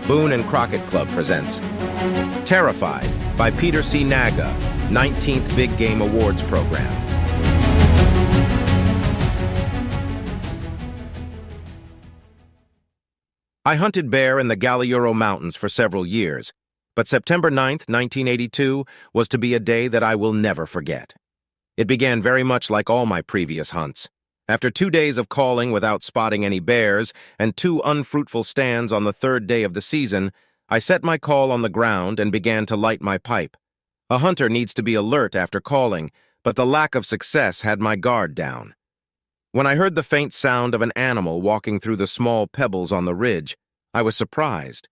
Boone and Crockett Club presents Terrified by Peter C. Naga, 19th Big Game Awards Program. I hunted bear in the Galiuro Mountains for several years, but September 9th, 1982 was to be a day that I will never forget. It began very much like all my previous hunts. After 2 days of calling without spotting any bears and 2 unfruitful stands on the 3rd day of the season, I set my call on the ground and began to light my pipe. A hunter needs to be alert after calling, but the lack of success had my guard down. When I heard the faint sound of an animal walking through the small pebbles on the ridge, I was surprised.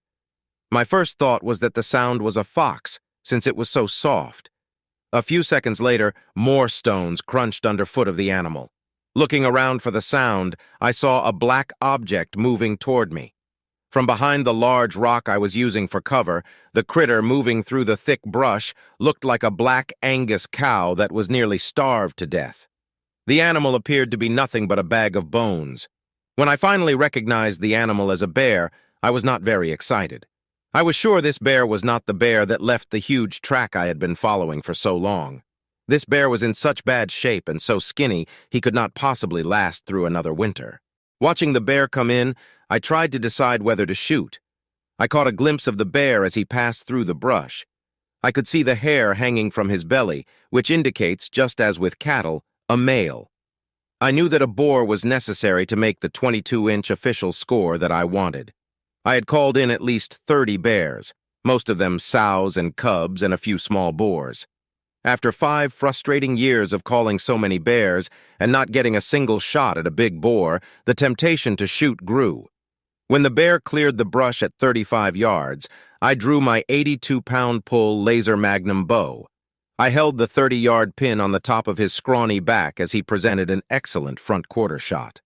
My first thought was that the sound was a fox, since it was so soft. A few seconds later, more stones crunched underfoot of the animal. Looking around for the sound, I saw a black object moving toward me. From behind the large rock I was using for cover, the critter moving through the thick brush looked like a black Angus cow that was nearly starved to death. The animal appeared to be nothing but a bag of bones. When I finally recognized the animal as a bear, I was not very excited. I was sure this bear was not the bear that left the huge track I had been following for so long. This bear was in such bad shape and so skinny he could not possibly last through another winter. Watching the bear come in, I tried to decide whether to shoot. I caught a glimpse of the bear as he passed through the brush. I could see the hair hanging from his belly, which indicates, just as with cattle, a male. I knew that a boar was necessary to make the 22-inch official score that I wanted. I had called in at least 30 bears, most of them sows and cubs and a few small boars. After 5 frustrating years of calling so many bears and not getting a single shot at a big boar, the temptation to shoot grew. When the bear cleared the brush at 35 yards, I drew my 82-pound pull laser magnum bow. I held the 30-yard pin on the top of his scrawny back as he presented an excellent front quarter shot.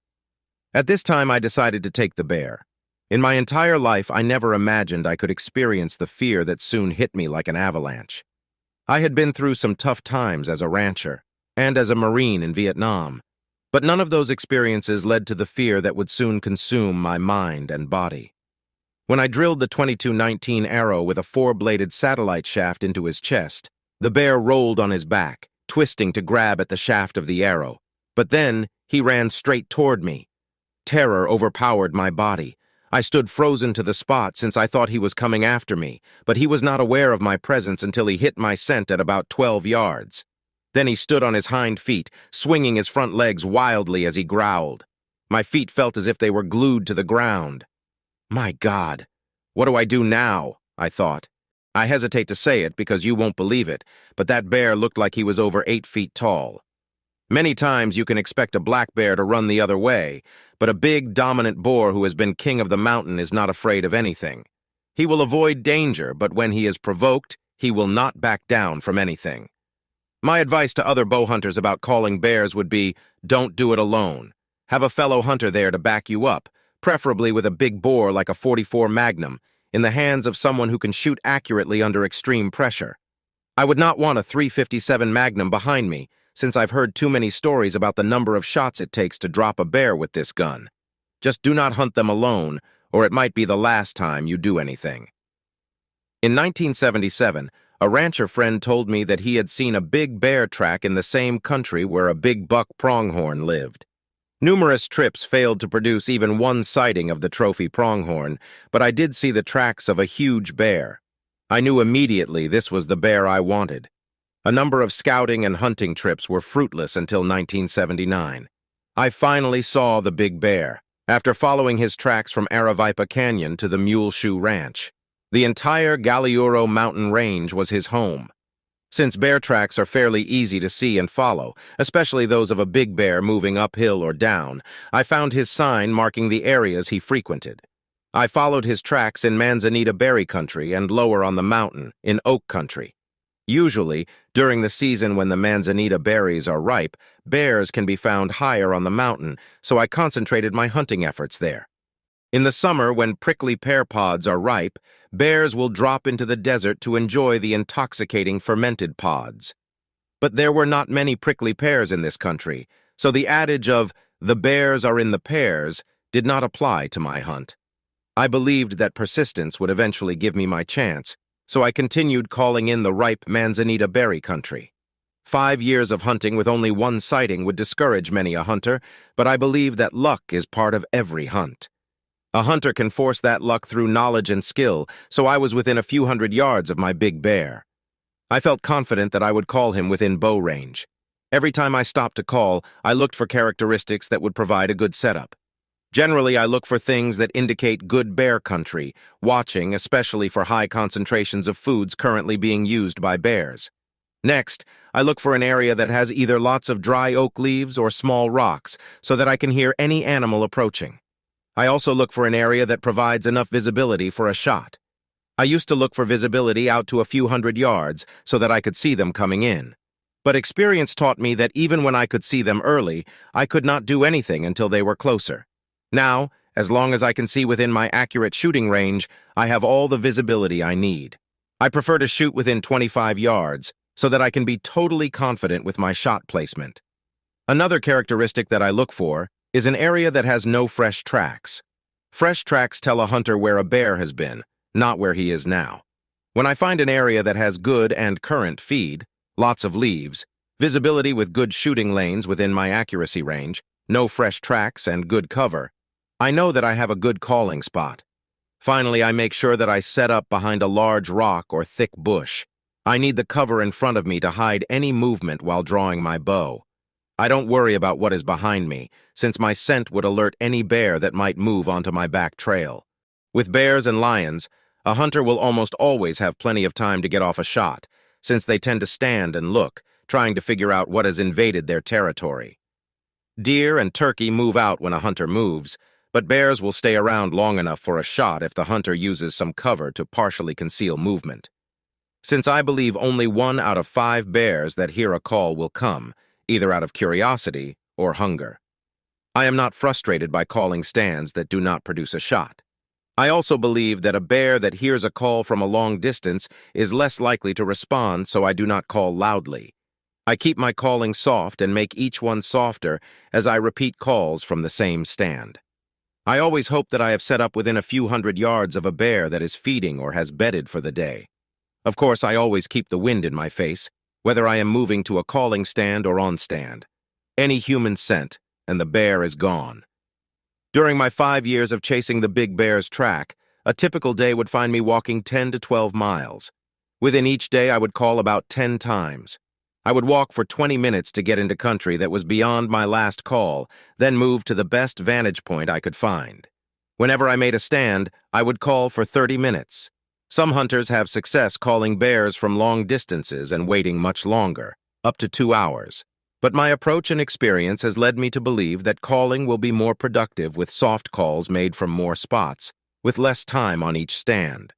At this time, I decided to take the bear. In my entire life, I never imagined I could experience the fear that soon hit me like an avalanche. I had been through some tough times as a rancher and as a Marine in Vietnam, but none of those experiences led to the fear that would soon consume my mind and body. When I drilled the 22-19 arrow with a 4-bladed satellite shaft into his chest, the bear rolled on his back, twisting to grab at the shaft of the arrow, but then he ran straight toward me. Terror overpowered my body. I stood frozen to the spot since I thought he was coming after me, but he was not aware of my presence until he hit my scent at about 12 yards. Then he stood on his hind feet, swinging his front legs wildly as he growled. My feet felt as if they were glued to the ground. My God, what do I do now? I thought. I hesitate to say it because you won't believe it, but that bear looked like he was over 8 feet tall. Many times you can expect a black bear to run the other way, but a big, dominant boar who has been king of the mountain is not afraid of anything. He will avoid danger, but when he is provoked, he will not back down from anything. My advice to other bow hunters about calling bears would be, don't do it alone. Have a fellow hunter there to back you up, preferably with a big bore like a .44 Magnum, in the hands of someone who can shoot accurately under extreme pressure. I would not want a .357 Magnum behind me, since I've heard too many stories about the number of shots it takes to drop a bear with this gun. Just do not hunt them alone, or it might be the last time you do anything. In 1977, a rancher friend told me that he had seen a big bear track in the same country where a big buck pronghorn lived. Numerous trips failed to produce even one sighting of the trophy pronghorn, but I did see the tracks of a huge bear. I knew immediately this was the bear I wanted. A number of scouting and hunting trips were fruitless until 1979. I finally saw the big bear, after following his tracks from Aravaipa Canyon to the Mule Shoe Ranch. The entire Galiuro Mountain range was his home. Since bear tracks are fairly easy to see and follow, especially those of a big bear moving uphill or down, I found his sign marking the areas he frequented. I followed his tracks in Manzanita berry country and lower on the mountain, in oak country. Usually, during the season when the manzanita berries are ripe, bears can be found higher on the mountain, so I concentrated my hunting efforts there. In the summer, when prickly pear pods are ripe, bears will drop into the desert to enjoy the intoxicating fermented pods. But there were not many prickly pears in this country, so the adage of "the bears are in the pears" did not apply to my hunt. I believed that persistence would eventually give me my chance, so I continued calling in the ripe manzanita berry country. 5 years of hunting with only one sighting would discourage many a hunter, but I believe that luck is part of every hunt. A hunter can force that luck through knowledge and skill, so I was within a few hundred yards of my big bear. I felt confident that I would call him within bow range. Every time I stopped to call, I looked for characteristics that would provide a good setup. Generally, I look for things that indicate good bear country, watching especially for high concentrations of foods currently being used by bears. Next, I look for an area that has either lots of dry oak leaves or small rocks so that I can hear any animal approaching. I also look for an area that provides enough visibility for a shot. I used to look for visibility out to a few hundred yards so that I could see them coming in. But experience taught me that even when I could see them early, I could not do anything until they were closer. Now, as long as I can see within my accurate shooting range, I have all the visibility I need. I prefer to shoot within 25 yards so that I can be totally confident with my shot placement. Another characteristic that I look for is an area that has no fresh tracks. Fresh tracks tell a hunter where a bear has been, not where he is now. When I find an area that has good and current feed, lots of leaves, visibility with good shooting lanes within my accuracy range, no fresh tracks, and good cover, I know that I have a good calling spot. Finally, I make sure that I set up behind a large rock or thick bush. I need the cover in front of me to hide any movement while drawing my bow. I don't worry about what is behind me, since my scent would alert any bear that might move onto my back trail. With bears and lions, a hunter will almost always have plenty of time to get off a shot, since they tend to stand and look, trying to figure out what has invaded their territory. Deer and turkey move out when a hunter moves, but bears will stay around long enough for a shot if the hunter uses some cover to partially conceal movement. Since I believe only 1 out of 5 bears that hear a call will come, either out of curiosity or hunger. I am not frustrated by calling stands that do not produce a shot. I also believe that a bear that hears a call from a long distance is less likely to respond, so I do not call loudly. I keep my calling soft and make each one softer as I repeat calls from the same stand. I always hope that I have set up within a few hundred yards of a bear that is feeding or has bedded for the day. Of course, I always keep the wind in my face, whether I am moving to a calling stand or on stand. Any human scent, and the bear is gone. During my 5 years of chasing the big bear's track, a typical day would find me walking 10 to 12 miles. Within each day, I would call about 10 times. I would walk for 20 minutes to get into country that was beyond my last call, then move to the best vantage point I could find. Whenever I made a stand, I would call for 30 minutes. Some hunters have success calling bears from long distances and waiting much longer, up to 2 hours. But my approach and experience has led me to believe that calling will be more productive with soft calls made from more spots, with less time on each stand.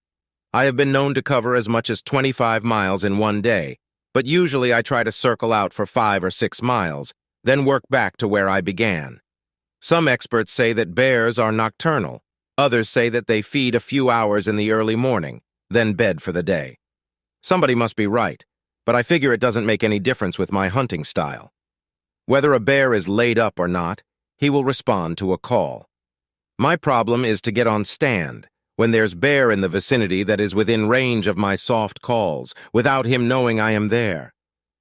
I have been known to cover as much as 25 miles in one day, but usually I try to circle out for 5 or 6 miles, then work back to where I began. Some experts say that bears are nocturnal. Others say that they feed a few hours in the early morning, then bed for the day. Somebody must be right, but I figure it doesn't make any difference with my hunting style. Whether a bear is laid up or not, he will respond to a call. My problem is to get on stand when there's bear in the vicinity that is within range of my soft calls, without him knowing I am there.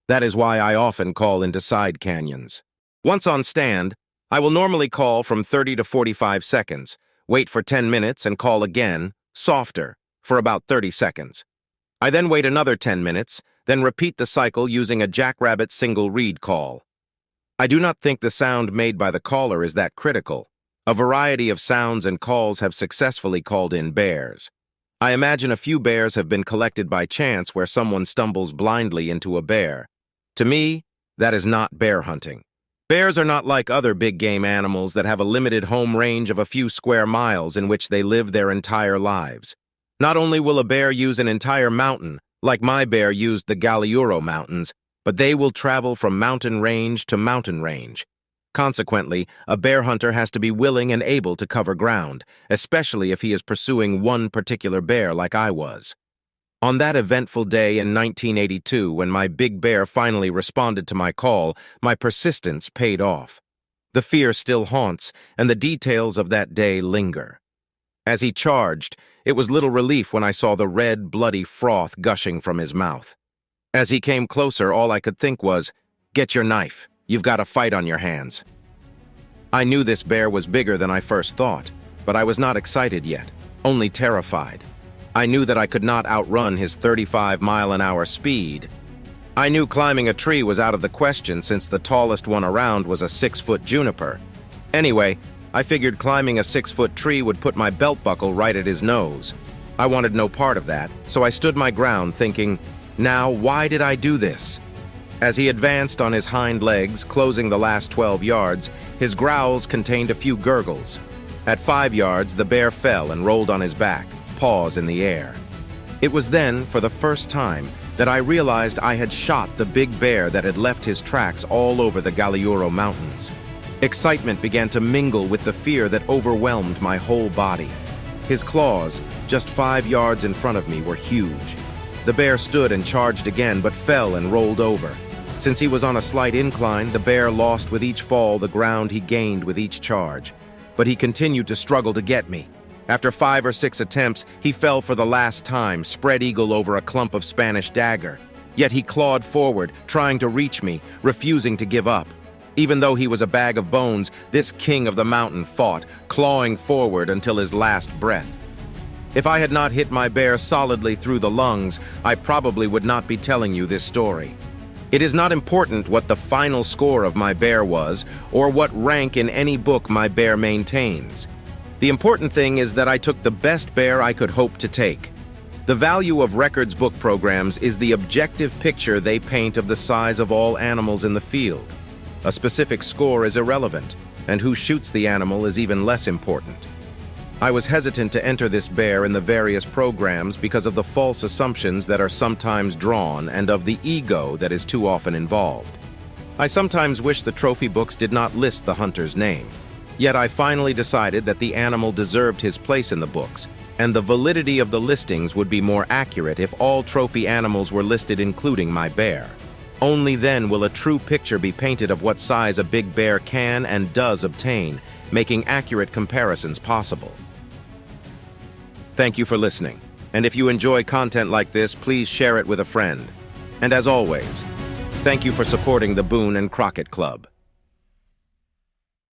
That is why I often call into side canyons. Once on stand, I will normally call from 30 to 45 seconds, wait for 10 minutes and call again, softer, for about 30 seconds. I then wait another 10 minutes, then repeat the cycle using a jackrabbit single reed call. I do not think the sound made by the caller is that critical. A variety of sounds and calls have successfully called in bears. I imagine a few bears have been collected by chance where someone stumbles blindly into a bear. To me, that is not bear hunting. Bears are not like other big game animals that have a limited home range of a few square miles in which they live their entire lives. Not only will a bear use an entire mountain, like my bear used the Galiuro Mountains, but they will travel from mountain range to mountain range. Consequently, a bear hunter has to be willing and able to cover ground, especially if he is pursuing one particular bear like I was. On that eventful day in 1982, when my big bear finally responded to my call, my persistence paid off. The fear still haunts, and the details of that day linger. As he charged, it was little relief when I saw the red, bloody froth gushing from his mouth. As he came closer, all I could think was, "Get your knife. You've got a fight on your hands." I knew this bear was bigger than I first thought, but I was not excited yet, only terrified. I knew that I could not outrun his 35-mile-an-hour speed. I knew climbing a tree was out of the question since the tallest one around was a 6-foot juniper. Anyway, I figured climbing a 6-foot tree would put my belt buckle right at his nose. I wanted no part of that, so I stood my ground thinking, now why did I do this? As he advanced on his hind legs, closing the last 12 yards, his growls contained a few gurgles. At 5 yards, the bear fell and rolled on his back, paws in the air. It was then, for the first time, that I realized I had shot the big bear that had left his tracks all over the Galiuro Mountains. Excitement began to mingle with the fear that overwhelmed my whole body. His claws, just 5 yards in front of me, were huge. The bear stood and charged again, but fell and rolled over. Since he was on a slight incline, the bear lost with each fall the ground he gained with each charge. But he continued to struggle to get me. After 5 or 6 attempts, he fell for the last time, spread eagle over a clump of Spanish dagger. Yet he clawed forward, trying to reach me, refusing to give up. Even though he was a bag of bones, this king of the mountain fought, clawing forward until his last breath. If I had not hit my bear solidly through the lungs, I probably would not be telling you this story. It is not important what the final score of my bear was, or what rank in any book my bear maintains. The important thing is that I took the best bear I could hope to take. The value of records book programs is the objective picture they paint of the size of all animals in the field. A specific score is irrelevant, and who shoots the animal is even less important. I was hesitant to enter this bear in the various programs because of the false assumptions that are sometimes drawn and of the ego that is too often involved. I sometimes wish the trophy books did not list the hunter's name. Yet I finally decided that the animal deserved his place in the books, and the validity of the listings would be more accurate if all trophy animals were listed including my bear. Only then will a true picture be painted of what size a big bear can and does obtain, making accurate comparisons possible. Thank you for listening, and if you enjoy content like this, please share it with a friend. And as always, thank you for supporting the Boone and Crockett Club.